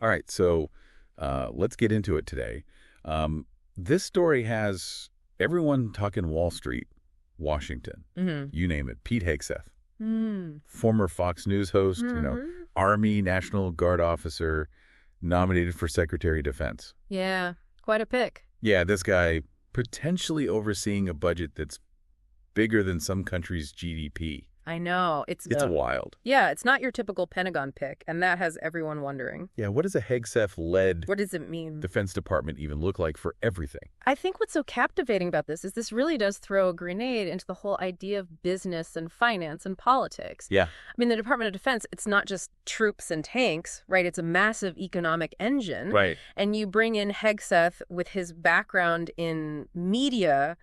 All right, so let's get into it today. This story has everyone talking Wall Street, Washington, you name it. Pete Hegseth, former Fox News host, Army National Guard officer, nominated for Secretary of Defense. Yeah, quite a pick. Yeah, this guy potentially overseeing a budget that's bigger than some country's GDP. I know. It's wild. Yeah, it's not your typical Pentagon pick, and that has everyone wondering. Yeah, what does a Hegseth-led What does it mean? Defense Department even look like for everything? I think what's so captivating about this is this really does throw a grenade into the whole idea of business and finance and politics. Yeah. I mean, the Department of Defense, it's not just troops and tanks, right? It's a massive economic engine. Right. And you bring in Hegseth with his background in media,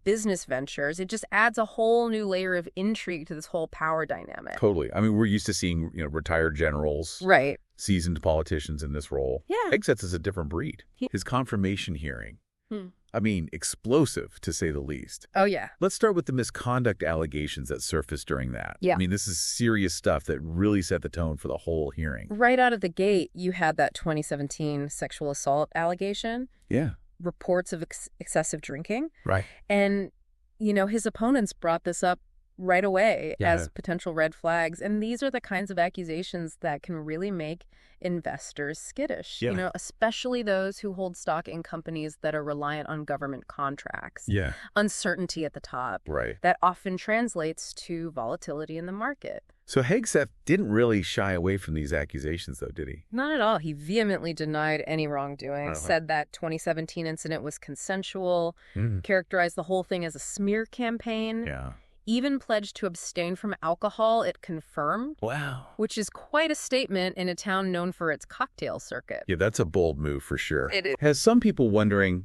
business ventures. It just adds a whole new layer of intrigue to this whole power dynamic. Totally. I mean, we're used to seeing, retired generals, seasoned politicians in this role. Yeah. Hegseth is a different breed. His confirmation hearing, I mean, explosive, to say the least. Oh, yeah. Let's start with the misconduct allegations that surfaced during that. Yeah. I mean, this is serious stuff that really set the tone for the whole hearing. Right out of the gate, you had that 2017 sexual assault allegation. Yeah. Reports of excessive drinking. Right. And, his opponents brought this up right away as potential red flags. And these are the kinds of accusations that can really make investors skittish, especially those who hold stock in companies that are reliant on government contracts. Yeah. Uncertainty at the top. Right. That often translates to volatility in the market. So Hegseth didn't really shy away from these accusations, though, did he? Not at all. He vehemently denied any wrongdoing, said that 2017 incident was consensual, characterized the whole thing as a smear campaign. Yeah. Even pledged to abstain from alcohol, it confirmed. Wow. Which is quite a statement in a town known for its cocktail circuit. Yeah, that's a bold move for sure. It is. Has some people wondering,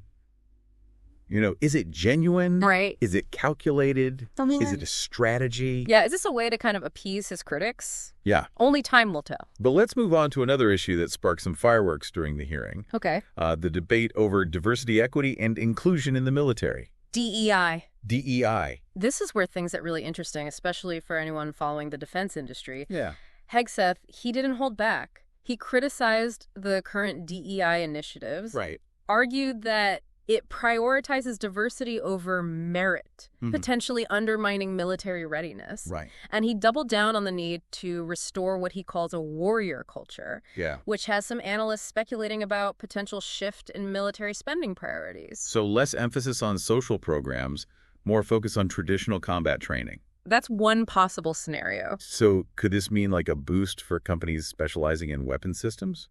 is it genuine? Right. Is it calculated? Is it a strategy? Yeah, is this a way to kind of appease his critics? Yeah. Only time will tell. But let's move on to another issue that sparked some fireworks during the hearing. Okay. The debate over diversity, equity, and inclusion in the military. DEI. DEI. This is where things get really interesting, especially for anyone following the defense industry. Yeah. Hegseth, he didn't hold back. He criticized the current DEI initiatives. Right. Argued that it prioritizes diversity over merit, potentially undermining military readiness. Right. And he doubled down on the need to restore what he calls a warrior culture, which has some analysts speculating about potential shift in military spending priorities. So less emphasis on social programs, more focus on traditional combat training. That's one possible scenario. So could this mean like a boost for companies specializing in weapon systems?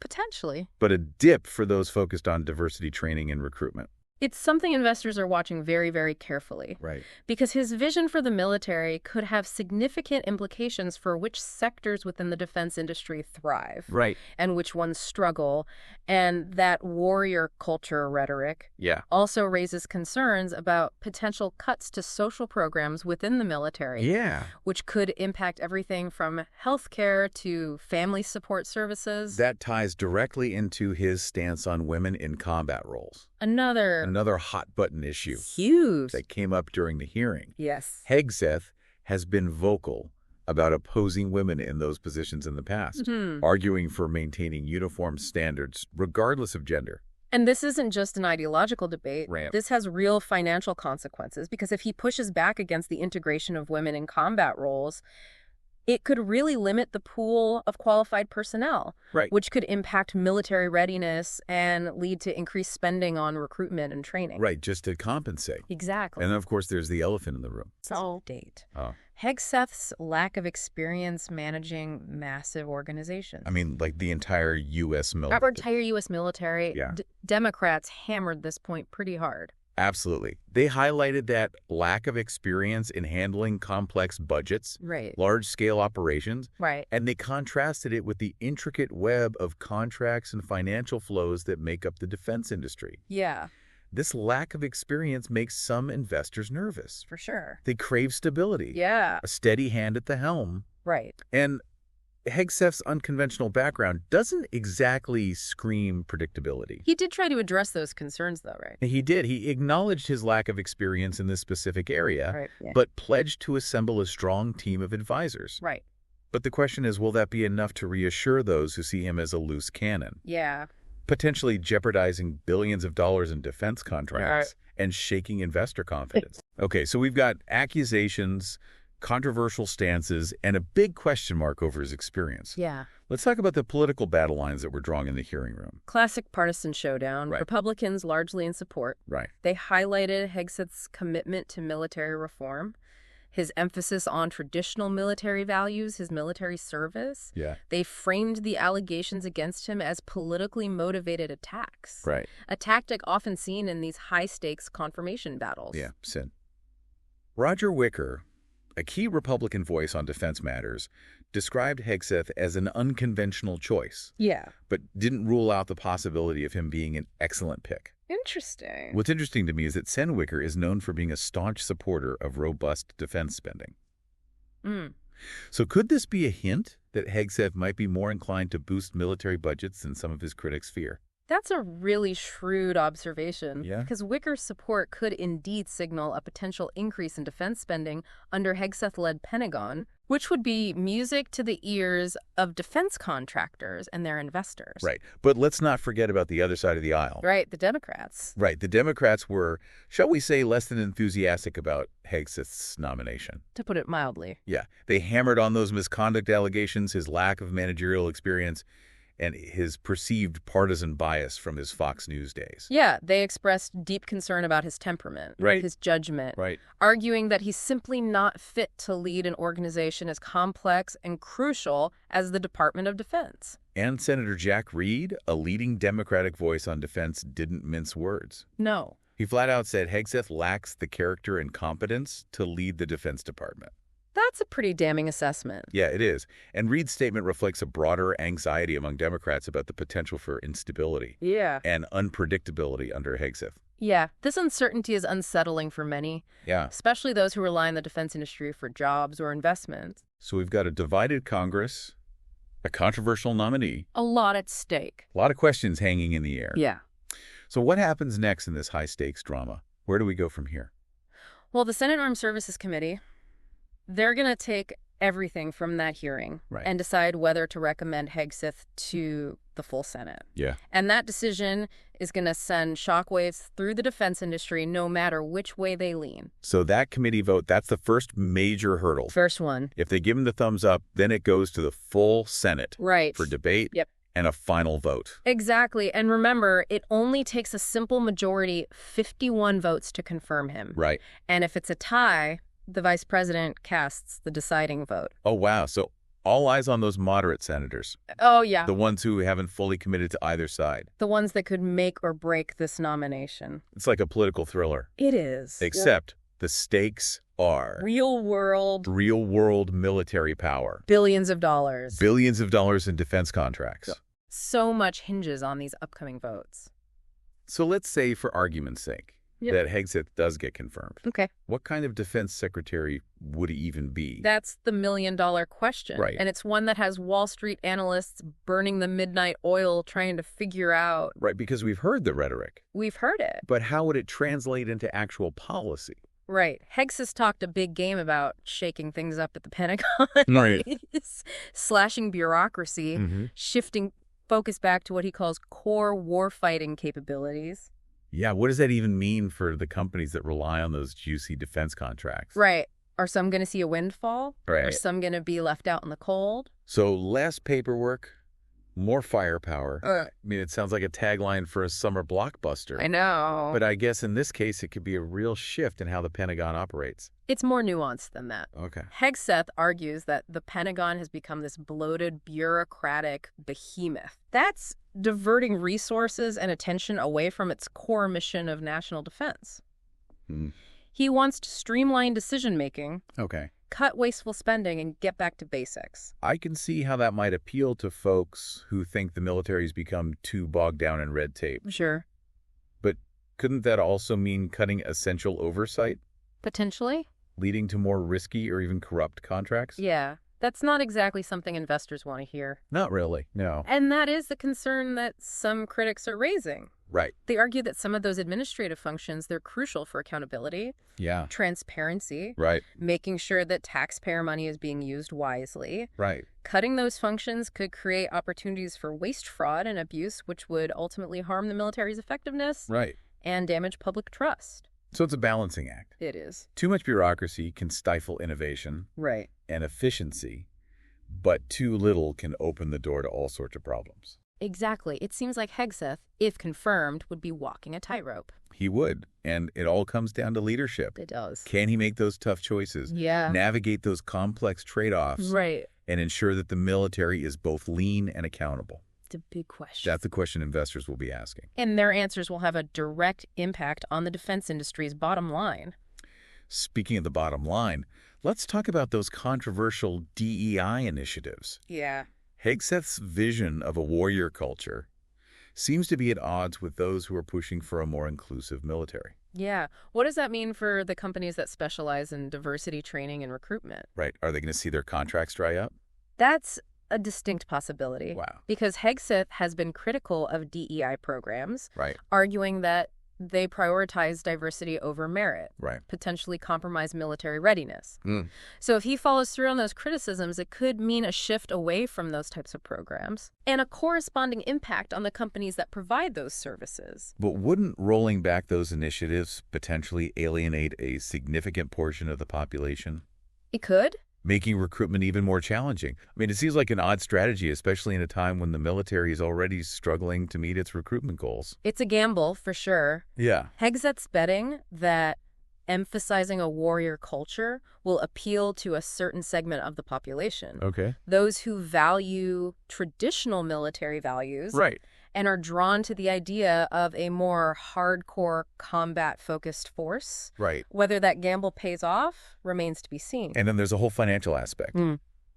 Potentially. But a dip for those focused on diversity training and recruitment. It's something investors are watching very, very carefully. Right. Because his vision for the military could have significant implications for which sectors within the defense industry thrive. Right. And which ones struggle. And that warrior culture rhetoric also raises concerns about potential cuts to social programs within the military. Yeah. Which could impact everything from healthcare to family support services. That ties directly into his stance on women in combat roles. Another hot-button issue. Huge. That came up during the hearing. Yes. Hegseth has been vocal about opposing women in those positions in the past, arguing for maintaining uniform standards regardless of gender. And this isn't just an ideological debate. Right. This has real financial consequences, because if he pushes back against the integration of women in combat roles, it could really limit the pool of qualified personnel, which could impact military readiness and lead to increased spending on recruitment and training. Right, just to compensate. Exactly. And then, of course, there's the elephant in the room. Date. Hegseth's lack of experience managing massive organizations. I mean, like the entire U.S. military. Our entire U.S. military. Yeah. Democrats hammered this point pretty hard. Absolutely. They highlighted that lack of experience in handling complex budgets, large-scale operations, and they contrasted it with the intricate web of contracts and financial flows that make up the defense industry. Yeah. This lack of experience makes some investors nervous. For sure. They crave stability. Yeah. A steady hand at the helm. Right. And Hegseth's unconventional background doesn't exactly scream predictability. He did try to address those concerns, though, right? He did. He acknowledged his lack of experience in this specific area, but pledged to assemble a strong team of advisors. Right. But the question is, will that be enough to reassure those who see him as a loose cannon? Yeah. Potentially jeopardizing billions of dollars in defense contracts and shaking investor confidence. Okay, so we've got accusations, controversial stances, and a big question mark over his experience. Yeah. Let's talk about the political battle lines that were drawn in the hearing room. Classic partisan showdown. Right. Republicans largely in support. Right. They highlighted Hegseth's commitment to military reform, his emphasis on traditional military values, his military service. Yeah. They framed the allegations against him as politically motivated attacks. Right. A tactic often seen in these high-stakes confirmation battles. Yeah, sin. Roger Wicker, a key Republican voice on defense matters, described Hegseth as an unconventional choice. Yeah. But didn't rule out the possibility of him being an excellent pick. Interesting. What's interesting to me is that Sen Wicker is known for being a staunch supporter of robust defense spending. So could this be a hint that Hegseth might be more inclined to boost military budgets than some of his critics fear? That's a really shrewd observation. Yeah. Because Wicker's support could indeed signal a potential increase in defense spending under Hegseth-led Pentagon, which would be music to the ears of defense contractors and their investors. Right. But let's not forget about the other side of the aisle. Right, the Democrats. Right. The Democrats were, shall we say, less than enthusiastic about Hegseth's nomination. To put it mildly. Yeah. They hammered on those misconduct allegations, his lack of managerial experience, and his perceived partisan bias from his Fox News days. Yeah, they expressed deep concern about his temperament, Right. his judgment, Right. arguing that he's simply not fit to lead an organization as complex and crucial as the Department of Defense. And Senator Jack Reed, a leading Democratic voice on defense, didn't mince words. No. He flat out said Hegseth lacks the character and competence to lead the Defense Department. That's a pretty damning assessment. Yeah, it is. And Reed's statement reflects a broader anxiety among Democrats about the potential for instability and unpredictability under Hegseth. Yeah, this uncertainty is unsettling for many, Yeah. especially those who rely on the defense industry for jobs or investments. So we've got a divided Congress, a controversial nominee, A lot at stake. a lot of questions hanging in the air. Yeah. So what happens next in this high-stakes drama? Where do we go from here? Well, the Senate Armed Services Committee, they're going to take everything from that hearing and decide whether to recommend Hegseth to the full Senate. Yeah. And that decision is going to send shockwaves through the defense industry no matter which way they lean. So that committee vote, that's the first major hurdle. First one. If they give him the thumbs up, then it goes to the full Senate for debate and a final vote. Exactly. And remember, it only takes a simple majority, 51 votes, to confirm him. Right. And if it's a tie, the vice president casts the deciding vote. Oh, wow. So all eyes on those moderate senators. Oh, yeah. The ones who haven't fully committed to either side. The ones that could make or break this nomination. It's like a political thriller. It is. Except the stakes are real world military power. Billions of dollars. Billions of dollars in defense contracts. So much hinges on these upcoming votes. So let's say, for argument's sake, that Hegseth does get confirmed. Okay. What kind of defense secretary would he even be? That's the million-dollar question. Right. And it's one that has Wall Street analysts burning the midnight oil trying to figure out. Right, because we've heard the rhetoric. We've heard it. But how would it translate into actual policy? Right. Hegseth talked a big game about shaking things up at the Pentagon. Right. Slashing bureaucracy, shifting focus back to what he calls core warfighting capabilities. Yeah, what does that even mean for the companies that rely on those juicy defense contracts? Right. Are some going to see a windfall? Right. Are some going to be left out in the cold? So less paperwork, more firepower. I mean, it sounds like a tagline for a summer blockbuster. I know. But I guess in this case, it could be a real shift in how the Pentagon operates. It's more nuanced than that. Okay. Hegseth argues that the Pentagon has become this bloated, bureaucratic behemoth. That's diverting resources and attention away from its core mission of national defense. He wants to streamline decision-making, cut wasteful spending, and get back to basics. I can see how that might appeal to folks who think the military's become too bogged down in red tape. Sure. But couldn't that also mean cutting essential oversight? Potentially. Leading to more risky or even corrupt contracts? Yeah. That's not exactly something investors want to hear. Not really, no. And that is the concern that some critics are raising. Right. They argue that some of those administrative functions, they're crucial for accountability, transparency, making sure that taxpayer money is being used wisely. Right. Cutting those functions could create opportunities for waste, fraud, and abuse, which would ultimately harm the military's effectiveness and damage public trust. So it's a balancing act. It is. Too much bureaucracy can stifle innovation and efficiency, but too little can open the door to all sorts of problems. Exactly. It seems like Hegseth, if confirmed, would be walking a tightrope. He would. And it all comes down to leadership. It does. Can he make those tough choices? Navigate those complex trade-offs? And ensure that the military is both lean and accountable? It's a big question. That's the question investors will be asking. And their answers will have a direct impact on the defense industry's bottom line. Speaking of the bottom line, let's talk about those controversial DEI initiatives. Hegseth's vision of a warrior culture seems to be at odds with those who are pushing for a more inclusive military. What does that mean for the companies that specialize in diversity training and recruitment? Right. Are they going to see their contracts dry up? That's a distinct possibility. Wow. Because Hegseth has been critical of DEI programs, arguing that they prioritize diversity over merit, potentially compromise military readiness. So if he follows through on those criticisms, it could mean a shift away from those types of programs and a corresponding impact on the companies that provide those services. But wouldn't rolling back those initiatives potentially alienate a significant portion of the population? It could. Making recruitment even more challenging. I mean, it seems like an odd strategy, especially in a time when the military is already struggling to meet its recruitment goals. It's a gamble, for sure. Hegseth's betting that emphasizing a warrior culture will appeal to a certain segment of the population. Those who value traditional military values and are drawn to the idea of a more hardcore combat-focused force. Whether that gamble pays off remains to be seen. And then there's a whole financial aspect.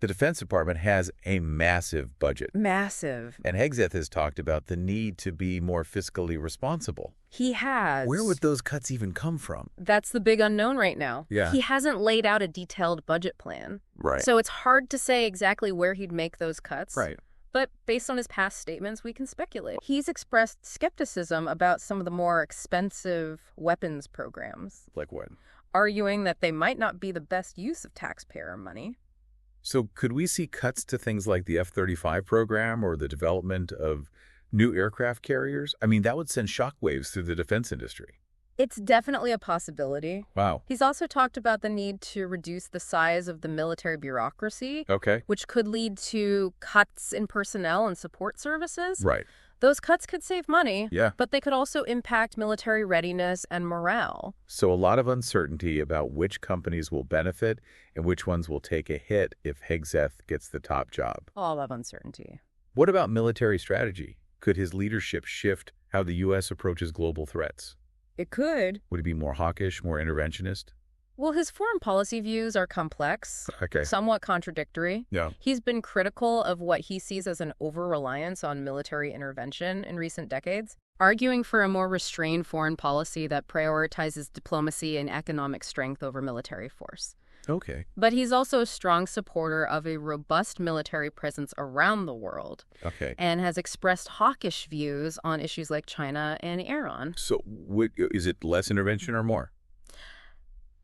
The Defense Department has a massive budget. Massive. And Hegseth has talked about the need to be more fiscally responsible. He has. Where would those cuts even come from? That's the big unknown right now. He hasn't laid out a detailed budget plan. So it's hard to say exactly where he'd make those cuts. But based on his past statements, we can speculate. He's expressed skepticism about some of the more expensive weapons programs. Like what? Arguing that they might not be the best use of taxpayer money. So could we see cuts to things like the F-35 program or the development of new aircraft carriers? I mean, that would send shockwaves through the defense industry. It's definitely a possibility. Wow. He's also talked about the need to reduce the size of the military bureaucracy, which could lead to cuts in personnel and support services. Those cuts could save money, but they could also impact military readiness and morale. So a lot of uncertainty about which companies will benefit and which ones will take a hit if Hegseth gets the top job. All of uncertainty. What about military strategy? Could his leadership shift how the U.S. approaches global threats? It could. Would he be more hawkish, more interventionist? Well, his foreign policy views are complex, somewhat contradictory. He's been critical of what he sees as an over-reliance on military intervention in recent decades, arguing for a more restrained foreign policy that prioritizes diplomacy and economic strength over military force. But he's also a strong supporter of a robust military presence around the world and has expressed hawkish views on issues like China and Iran. So is it less intervention or more?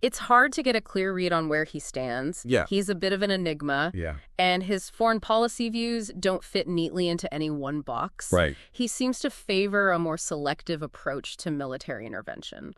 It's hard to get a clear read on where he stands. He's a bit of an enigma. And his foreign policy views don't fit neatly into any one box. He seems to favor a more selective approach to military intervention,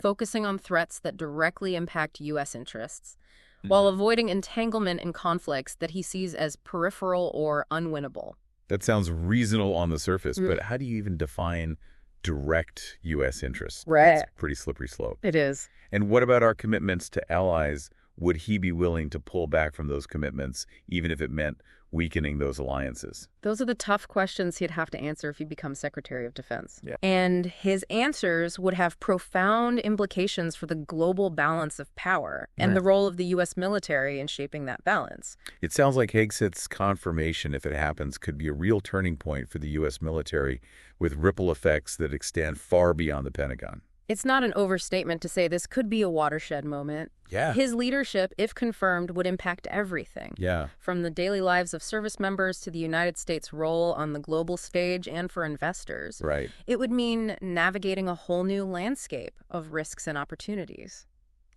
focusing on threats that directly impact U.S. interests, while avoiding entanglement in conflicts that he sees as peripheral or unwinnable. That sounds reasonable on the surface, but how do you even define direct U.S. interests? It's a pretty slippery slope. It is. And what about our commitments to allies? Would he be willing to pull back from those commitments, even if it meant weakening those alliances? Those are the tough questions he'd have to answer if he becomes Secretary of Defense. And his answers would have profound implications for the global balance of power and the role of the U.S. military in shaping that balance. It sounds like Hegseth's confirmation, if it happens, could be a real turning point for the U.S. military with ripple effects that extend far beyond the Pentagon. It's not an overstatement to say this could be a watershed moment. Yeah. His leadership, if confirmed, would impact everything. Yeah. From the daily lives of service members to the United States' role on the global stage and for investors. Right. It would mean navigating a whole new landscape of risks and opportunities.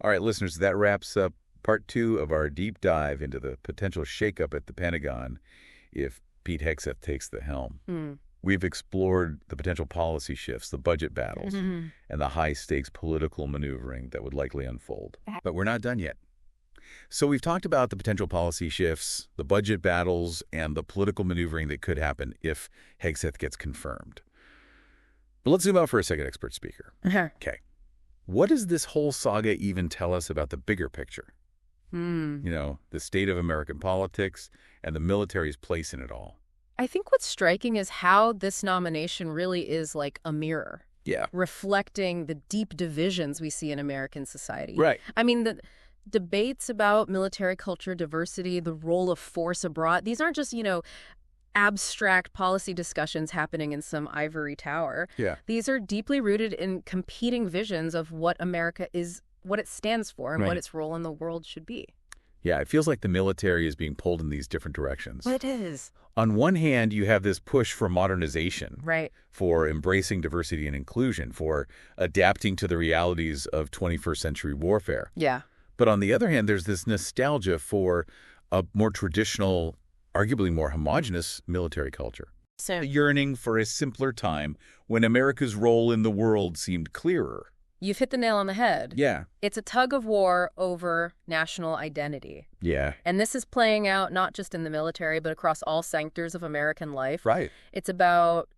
All right, listeners, that wraps up part 2 of our deep dive into the potential shakeup at the Pentagon if Pete Hegseth takes the helm. We've explored the potential policy shifts, the budget battles, and the high-stakes political maneuvering that would likely unfold. But we're not done yet. So we've talked about the potential policy shifts, the budget battles, and the political maneuvering that could happen if Hegseth gets confirmed. But let's zoom out for a second, expert speaker. Okay. What does this whole saga even tell us about the bigger picture? You know, the state of American politics and the military's place in it all. I think what's striking is how this nomination really is like a mirror. Yeah. Reflecting the deep divisions we see in American society. Right. I mean, the debates about military culture, diversity, the role of force abroad, these aren't just, abstract policy discussions happening in some ivory tower. Yeah. These are deeply rooted in competing visions of what America is, what it stands for, and what its role in the world should be. Yeah, it feels like the military is being pulled in these different directions. It is. On one hand, you have this push for modernization, Right. for embracing diversity and inclusion, for adapting to the realities of 21st century warfare. Yeah. But on the other hand, there's this nostalgia for a more traditional, arguably more homogenous military culture. So, A yearning for a simpler time when America's role in the world seemed clearer. you've hit the nail on the head. Yeah. It's a tug of war over national identity. Yeah. And this is playing out not just in the military, but across all sectors of American life. Right. It's about,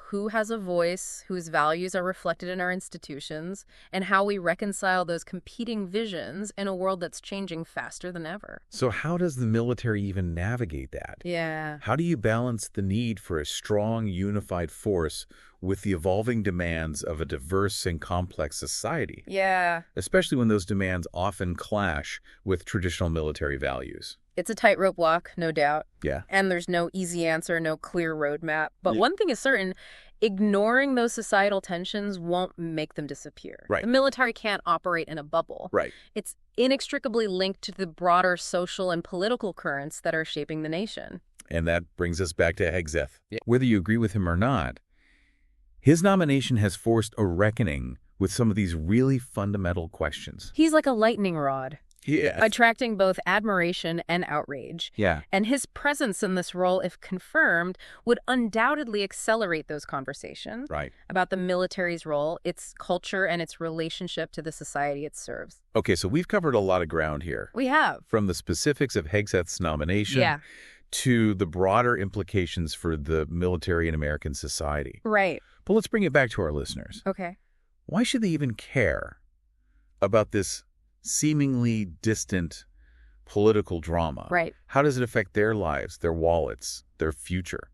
who has a voice, whose values are reflected in our institutions, and how we reconcile those competing visions in a world that's changing faster than ever. So how does the military even navigate that? Yeah. How do you balance the need for a strong, unified force with the evolving demands of a diverse and complex society? Yeah. Especially when those demands often clash with traditional military values. It's a tightrope walk, no doubt. Yeah. And there's no easy answer, no clear roadmap. But one thing is certain, ignoring those societal tensions won't make them disappear. Right. The military can't operate in a bubble. Right. It's inextricably linked to the broader social and political currents that are shaping the nation. And that brings us back to Hegseth. Whether you agree with him or not, his nomination has forced a reckoning with some of these really fundamental questions. He's like a lightning rod. Yeah. Attracting both admiration and outrage. Yeah. And his presence in this role, if confirmed, would undoubtedly accelerate those conversations Right. about the military's role, its culture, and its relationship to the society it serves. Okay, so we've covered a lot of ground here. We have. From the specifics of Hegseth's nomination to the broader implications for the military in American society. Right. But let's bring it back to our listeners. Okay. Why should they even care about this seemingly distant political drama? Right. How does it affect their lives, their wallets, their future?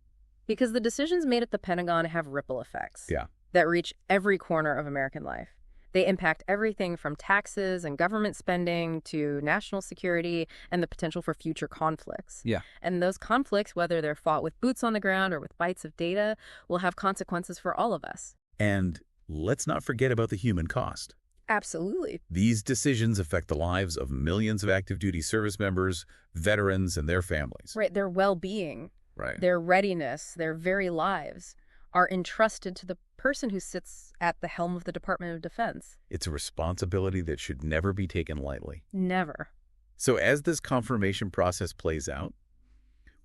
Because the decisions made at the Pentagon have ripple effects that reach every corner of American life. They impact everything from taxes and government spending to national security and the potential for future conflicts. Yeah. And those conflicts, whether they're fought with boots on the ground or with bites of data, will have consequences for all of us. And let's not forget about the human cost. Absolutely. These decisions affect the lives of millions of active duty service members, veterans, and their families. Right. Their well-being, Right. their readiness, their very lives are entrusted to the person who sits at the helm of the Department of Defense. It's a responsibility that should never be taken lightly. Never. So as this confirmation process plays out,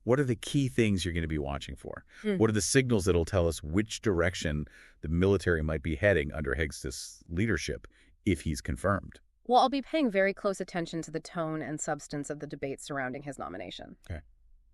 what are the key things you're going to be watching for? What are the signals that'll tell us which direction the military might be heading under Hegseth's leadership if he's confirmed? Well, I'll be paying very close attention to the tone and substance of the debate surrounding his nomination. Okay.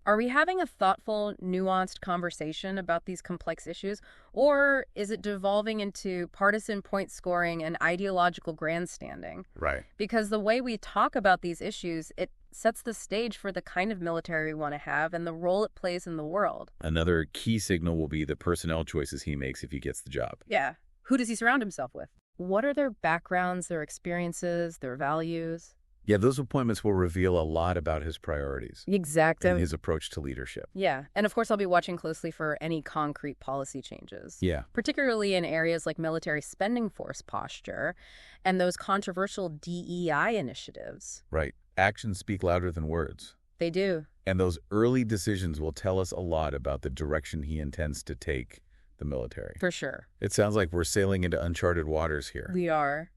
Are we having a thoughtful, nuanced conversation about these complex issues, or is it devolving into partisan point scoring and ideological grandstanding? Right. Because the way we talk about these issues, it sets the stage for the kind of military we want to have and the role it plays in the world. Another key signal will be the personnel choices he makes if he gets the job. Yeah. Who does he surround himself with? What are their backgrounds, their experiences, their values? Yeah, those appointments will reveal a lot about his priorities and his approach to leadership. Yeah, and of course I'll be watching closely for any concrete policy changes. Yeah. Particularly in areas like military spending force posture and those controversial DEI initiatives. Right. Actions speak louder than words. They do. And those early decisions will tell us a lot about the direction he intends to take the military. For sure. It sounds like we're sailing into uncharted waters here. We are.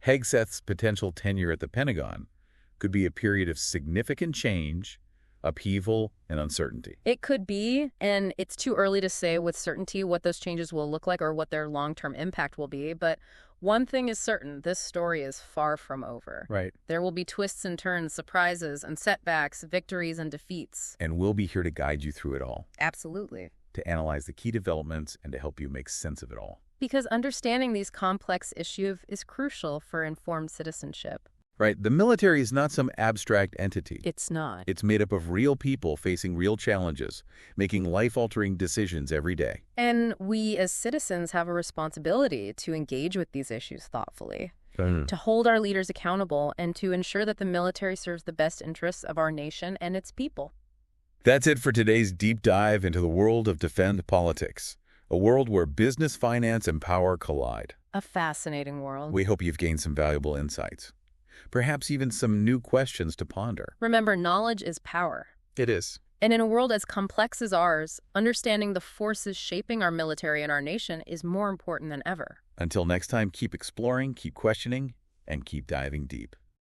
Hegseth's potential tenure at the Pentagon could be a period of significant change, upheaval, and uncertainty. It could be, and it's too early to say with certainty what those changes will look like or what their long-term impact will be, but one thing is certain, this story is far from over. Right. There will be twists and turns, surprises and setbacks, victories and defeats. And we'll be here to guide you through it all. Absolutely. To analyze the key developments and to help you make sense of it all. Because understanding these complex issues is crucial for informed citizenship. Right. The military is not some abstract entity. It's not. It's made up of real people facing real challenges, making life-altering decisions every day. And we as citizens have a responsibility to engage with these issues thoughtfully, to hold our leaders accountable, and to ensure that the military serves the best interests of our nation and its people. That's it for today's deep dive into the world of defense politics, a world where business, finance, and power collide. A fascinating world. We hope you've gained some valuable insights. Perhaps even some new questions to ponder. Remember, knowledge is power. It is. And in a world as complex as ours, understanding the forces shaping our military and our nation is more important than ever. Until next time, keep exploring, keep questioning, and keep diving deep.